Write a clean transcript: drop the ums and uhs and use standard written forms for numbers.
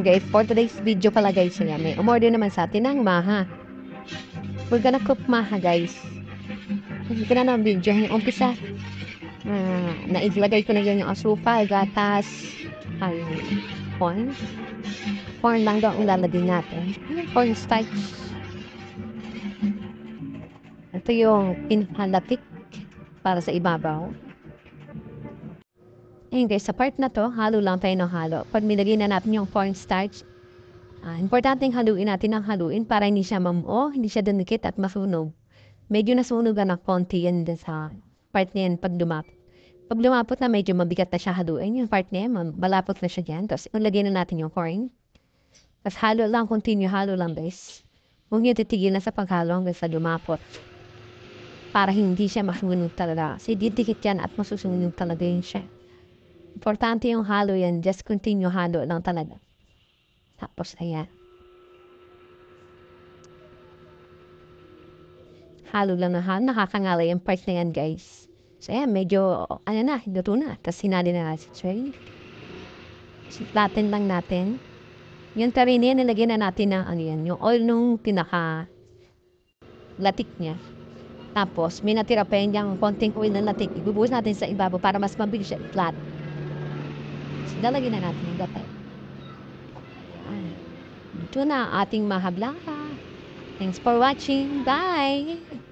Guys, for today's video pala guys, ayan, may umorder naman sa atin ng maha. We're gonna cook maha guys. Hindi ko na ng video yung umpisa. Nailagay ko na yun yung asukal, gatas, ay, corn. Corn lang daw ang ilalagay natin. Corn starch. Ito yung pinakalatik para sa ibabaw. Ayun guys, sa part na to, halo lang tayo ng halo. Pag nilagay na natin yung corn starch, importanteng haluin natin ng haluin para hindi siya mamuo, hindi siya dumikit at masunog. Medyo nasunugan ng konti yan sa part na yan pag lumapot. Pag lumapot na medyo mabigat na siya haluin, yung part na yan, malapot na siya dyan. Tapos ilagay na natin yung corn. Tapos halo lang, continue halo lang guys. Huwag niyo titigil na sa paghalo hanggang sa lumapot. Para hindi siya masunog talaga. Kasi didikit yan at masusunog talaga yun siya. Importante yung halo yan. Just continue halo lang talaga. Tapos ayan. Halo lang na halo. Nakakangala yung part na yan guys. So ayan, medyo, luto na. Tapos sinali na natin. Sorry. Latin lang natin. Yung tarin yan, nilagyan na natin ng yung oil nung latik niya. Tapos, may natira pa yan yung konting oil na latik. Ibubuhos natin sa ibabaw para mas mabilis siya flat. So, lalagyan na natin yung gata. Ito na ating mahablaka. Thanks for watching. Bye!